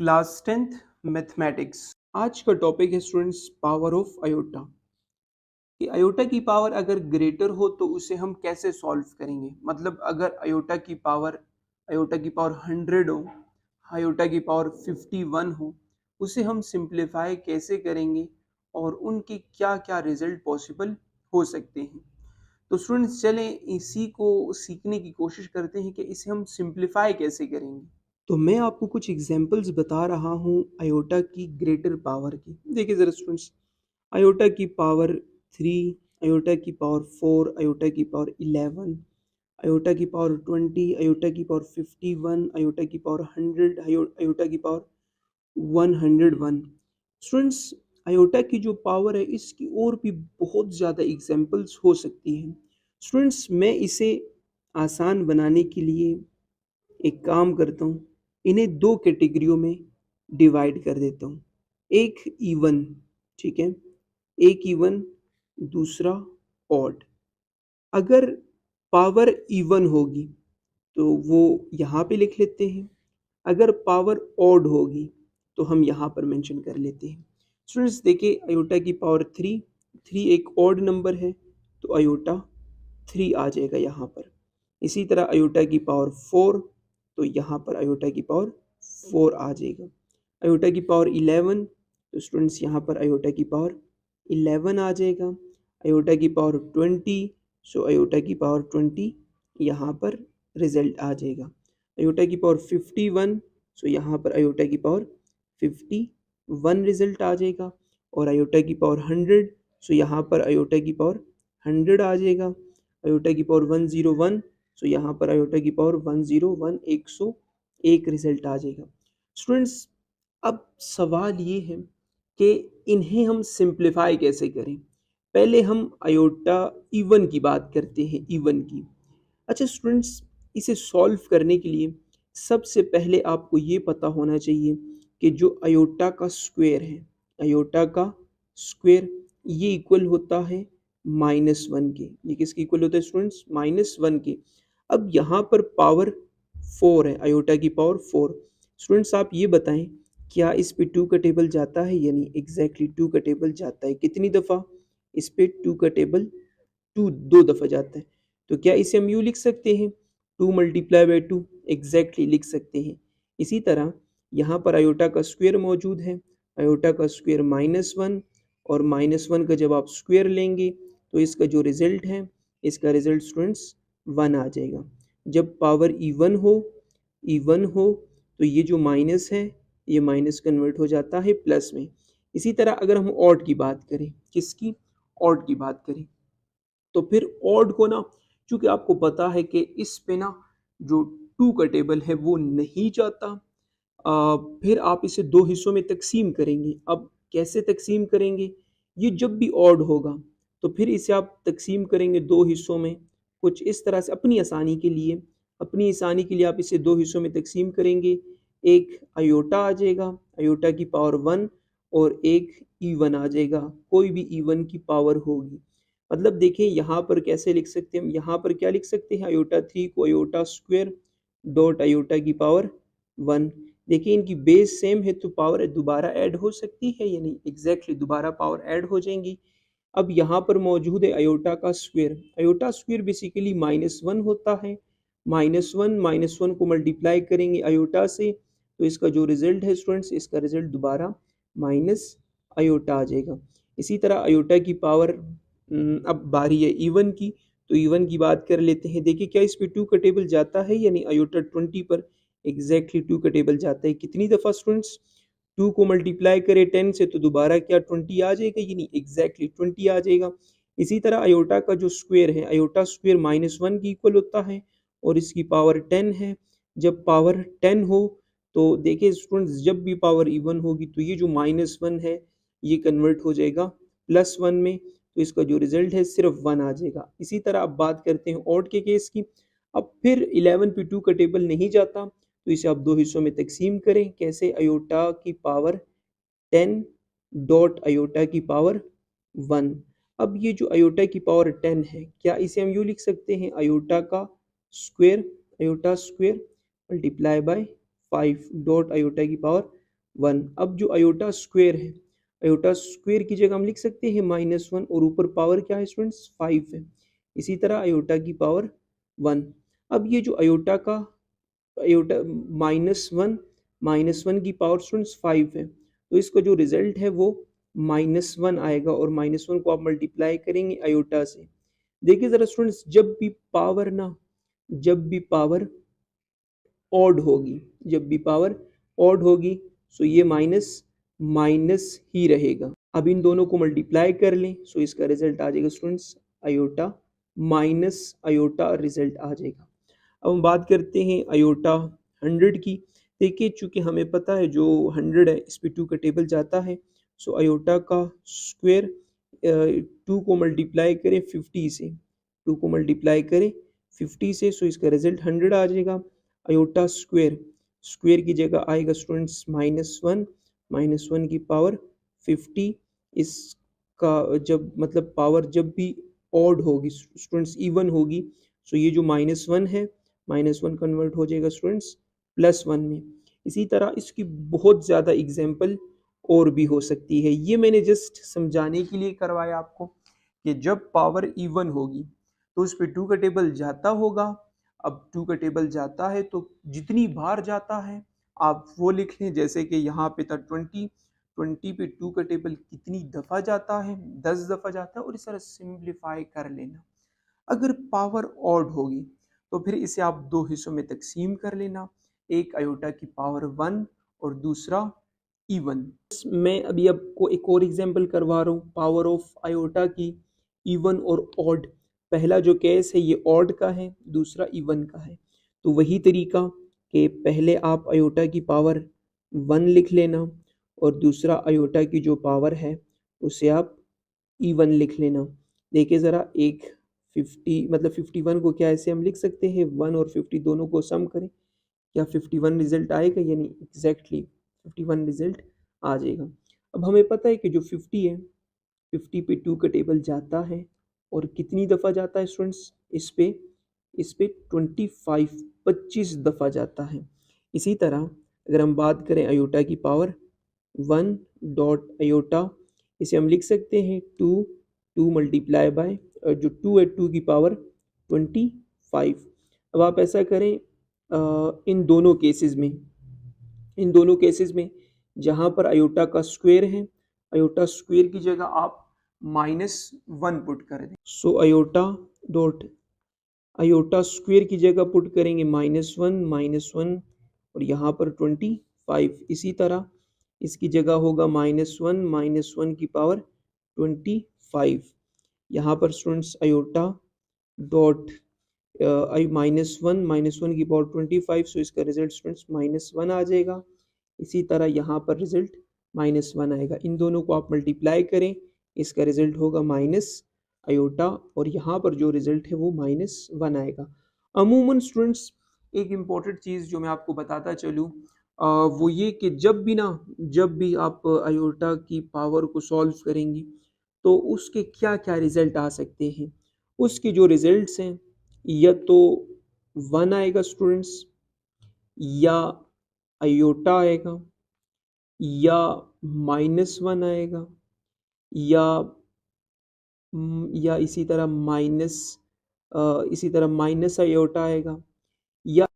Class 10th mathematics. आज का topic है स्टूडेंट्स पावर ऑफ अयोटा। कि अयोटा की पावर अगर ग्रेटर हो तो उसे हम कैसे सॉल्व करेंगे। मतलब अगर अयोटा की पावर 100 हो, अयोटा की पावर 51 हो, उसे हम सिंप्लीफाई कैसे करेंगे और उनके क्या क्या रिजल्ट पॉसिबल हो सकते हैं। तो स्टूडेंट्स चलें इसी को सीखने की कोशिश करते हैं कि इसे हम सिंप्लीफाई कैसे करेंगे। तो मैं आपको कुछ एग्जांपल्स बता रहा हूँ अयोटा की ग्रेटर पावर की। देखिए ज़रा स्टूडेंट्स, अयोटा की पावर 3, अयोटा की पावर 4, अयोटा की पावर 11, अयोटा की पावर 20, अयोटा की पावर 51, अयोटा की पावर 100, अयोटा की पावर 101। स्टूडेंट्स, अयोटा की जो पावर है इसकी और भी बहुत ज़्यादा एग्जांपल्स हो सकती हैं। स्टूडेंट्स, मैं इसे आसान बनाने के लिए एक काम करता हूँ, इन्हें दो कैटेगरियों में डिवाइड कर देता हूँ। एक इवन, ठीक है, एक इवन, दूसरा ऑड। अगर पावर इवन होगी तो वो यहाँ पे लिख लेते हैं, अगर पावर ऑड होगी तो हम यहाँ पर मेंशन कर लेते हैं। स्टूडेंट्स देखिए, अयोटा की पावर 3 एक ऑड नंबर है तो अयोटा 3 आ जाएगा यहाँ पर। इसी तरह अयोटा की पावर 4, तो यहाँ पर अयोटा की पावर 4 आ जाएगा। अयोटा की पावर 11, तो स्टूडेंट्स यहाँ पर अयोटा की पावर 11 आ जाएगा। अयोटा की पावर 20, सो अयोटा की पावर 20 यहाँ पर रिजल्ट आ जाएगा। अयोटा की पावर 51, सो यहाँ पर अयोटा की पावर 51 रिजल्ट आ जाएगा। और अयोटा की पावर 100, सो यहाँ पर अयोटा की पावर 100 आ जाएगा। अयोटा की पावर 101, सो यहाँ पर अयोटा की पावर 101 101 रिजल्ट आ जाएगा। स्टूडेंट्स, अब सवाल ये है कि इन्हें हम सिंप्लीफाई कैसे करें। पहले हम अयोटा इवन की बात करते हैं, इवन की। अच्छा स्टूडेंट्स, इसे सॉल्व करने के लिए सबसे पहले आपको ये पता होना चाहिए कि जो अयोटा का स्क्वायर है, अयोटा का स्क्वायर ये इक्वल होता है -1 के। ये किसके इक्वल होता है स्टूडेंट्स? -1 के। अब यहाँ पर पावर 4 है, अयोटा की पावर 4। स्टूडेंट्स आप ये बताएं, क्या इस पे 2 का टेबल जाता है या नहीं? एग्जैक्टली 2 का टेबल जाता है। कितनी दफ़ा इस पे 2 का टेबल? 2 दफ़ा जाता है। तो क्या इसे हम यूँ लिख सकते हैं 2 मल्टीप्लाई बाय 2? एग्जैक्टली लिख सकते हैं। इसी तरह यहाँ पर अयोटा का स्क्वायर मौजूद है, अयोटा का स्क्वायर -1, और -1 का जब आप स्क्वायर लेंगे तो इसका जो रिजल्ट है, इसका रिजल्ट स्टूडेंट्स 1 आ जाएगा। जब पावर इवन हो तो ये जो माइनस है ये माइनस कन्वर्ट हो जाता है प्लस में। इसी तरह अगर हम ऑड की बात करें, किसकी? ऑड की बात करें, तो फिर ऑड को ना, चूंकि आपको पता है कि इस पे ना जो 2 का टेबल है वो नहीं जाता, फिर आप इसे दो हिस्सों में तकसीम करेंगे। अब कैसे तकसीम करेंगे? ये जब भी ऑड होगा तो फिर इसे आप तकसीम करेंगे दो हिस्सों में, कुछ इस तरह से। अपनी आसानी के लिए आप इसे दो हिस्सों में तकसीम करेंगे। एक अयोटा आ जाएगा, अयोटा की पावर 1, और एक इवन आ जाएगा, कोई भी इवन की पावर होगी। मतलब देखिए यहाँ पर कैसे लिख सकते हैं हम, यहाँ पर क्या लिख सकते हैं, अयोटा 3 को अयोटा स्क्वायर डॉट अयोटा की पावर 1। देखिए इनकी बेस सेम है तो पावर दोबारा ऐड हो सकती है या नहीं? एग्जैक्टली दोबारा पावर ऐड हो जाएंगी। अब यहाँ पर मौजूद है अयोटा का स्क्वायर। अयोटा स्क्वायर बेसिकली -1 होता है। -1 को मल्टीप्लाई करेंगे अयोटा से तो इसका जो रिजल्ट है स्टूडेंट्स, इसका रिजल्ट दोबारा माइनस अयोटा आ जाएगा। इसी तरह अयोटा की पावर, अब बारी है इवन की, तो इवन की बात कर लेते हैं। देखिए क्या इस पे 2 का टेबल जाता है या नहीं? अयोटा 20 पर एग्जैक्टली 2 का टेबल जाता है। कितनी दफ़ा स्टूडेंट्स? 2 को मल्टीप्लाई करें 10 से तो दोबारा क्या 20 आ जाएगा ये नहीं? एग्जैक्टली 20 आ जाएगा। इसी तरह अयोटा का जो स्क्वायर है, अयोटा स्क्वायर -1 की इक्वल होता है और इसकी पावर 10 है। जब पावर 10 हो तो देखिए स्टूडेंट्स, जब भी पावर इवन होगी तो ये जो -1 है ये कन्वर्ट हो जाएगा +1 में, तो इसका जो रिजल्ट है सिर्फ 1 आ जाएगा। इसी तरह अब बात करते हैं ऑड के केस की। अब फिर 11 पे 2 का टेबल नहीं जाता तो इसे आप दो हिस्सों में तकसीम करें। कैसे? अयोटा की पावर 10 डॉट अयोटा की पावर 1। अब ये जो अयोटा की पावर 10 है, क्या इसे हम यूँ लिख सकते हैं, अयोटा का square, iota square multiply by 5 dot iota की पावर 1। अब जो अयोटा स्क्वेयर है, अयोटा स्क्वेयर की जगह हम लिख सकते हैं -1 और ऊपर पावर क्या है स्टूडेंट्स 5 है। इसी तरह अयोटा की पावर 1। अब ये जो अयोटा -1 की पावर स्टूडेंट्स 5 है, तो इसका जो रिजल्ट है वो -1 आएगा और -1 को आप मल्टीप्लाई करेंगे अयोटा से। देखिए ज़रा स्टूडेंट्स, जब भी पावर ऑड होगी, जब भी पावर ऑड होगी, सो ये माइनस माइनस ही रहेगा। अब इन दोनों को मल्टीप्लाई कर लें, सो इसका रिजल्ट आ जाएगा students iota minus iota result आ जाएगा। अब हम बात करते हैं अयोटा 100 की। देखिए चूंकि हमें पता है जो 100 है इस पे 2 का टेबल जाता है, सो अयोटा का स्क्वायर 2 को मल्टीप्लाई करें 50 से, 2 को मल्टीप्लाई करें 50 से, सो इसका रिजल्ट 100 आ जाएगा। अयोटा स्क्वायर, स्क्वायर की जगह आएगा स्टूडेंट्स -1 की पावर 50। इसका जब मतलब पावर जब भी ऑड होगी स्टूडेंट्स, इवन होगी, सो ये जो -1 है, -1 कन्वर्ट हो जाएगा स्टूडेंट्स +1 में। इसी तरह इसकी बहुत ज़्यादा एग्जाम्पल और भी हो सकती है। ये मैंने जस्ट समझाने के लिए करवाया आपको कि जब पावर इवन होगी तो उस पर 2 का टेबल जाता होगा। अब 2 का टेबल जाता है तो जितनी बार जाता है आप वो लिख लें, जैसे कि यहाँ पे था 20 पे 2 का टेबल कितनी दफ़ा जाता है, 10 दफ़ा जाता है, और इस तरह सिंप्लीफाई कर लेना। अगर पावर ऑड होगी तो फिर इसे आप दो हिस्सों में तकसीम कर लेना, एक अयोटा की पावर 1 और दूसरा इवन। मैं अभी आपको एक और एग्जांपल करवा रहा हूँ पावर ऑफ अयोटा की इवन और ऑड। पहला जो केस है ये ऑड का है, दूसरा इवन का है। तो वही तरीका कि पहले आप अयोटा की पावर 1 लिख लेना और दूसरा अयोटा की जो पावर है उसे आप इवन लिख लेना। देखिए ज़रा, एक 50 मतलब 51 को क्या ऐसे हम लिख सकते हैं 1 और 50 दोनों को सम करें, क्या 51 रिजल्ट आएगा? यानी एग्जैक्टली 51 रिजल्ट आ जाएगा। अब हमें पता है कि जो 50 है, 50 पे 2 का टेबल जाता है और कितनी दफ़ा जाता है स्टूडेंट्स? इस पे 25 दफ़ा जाता है। इसी तरह अगर हम बात करें अयोटा की पावर 1 डॉट अयोटा, इसे हम लिख सकते हैं 2 मल्टीप्लाई बाय जो 2 है 2 की पावर 25। अब आप ऐसा करें इन दोनों केसेस में जहाँ पर अयोटा का स्क्वायर है, अयोटा स्क्वायर की जगह आप -1 पुट कर दें। सो अयोटा स्क्वायर की जगह पुट करेंगे -1 और यहाँ पर 25। इसी तरह इसकी जगह होगा -1 की पावर 25। यहाँ पर स्टूडेंट्स अयोटा डॉट -1 की पावर 25, सो इसका रिजल्ट स्टूडेंट्स -1 आ जाएगा। इसी तरह यहाँ पर रिजल्ट -1 आएगा। इन दोनों को आप मल्टीप्लाई करें, इसका रिजल्ट होगा माइनस अयोटा और यहाँ पर जो रिजल्ट है वो -1 आएगा। अमूमन स्टूडेंट्स एक इम्पॉर्टेंट चीज़ जो मैं आपको बताता चलूँ वो ये कि जब भी आप अयोटा की पावर को सॉल्व करेंगे तो उसके क्या क्या रिजल्ट आ सकते हैं। उसके जो रिजल्ट्स हैं या तो 1 आएगा स्टूडेंट्स, या अयोटा आएगा, या -1 आएगा, या इसी तरह माइनस अयोटा आएगा, या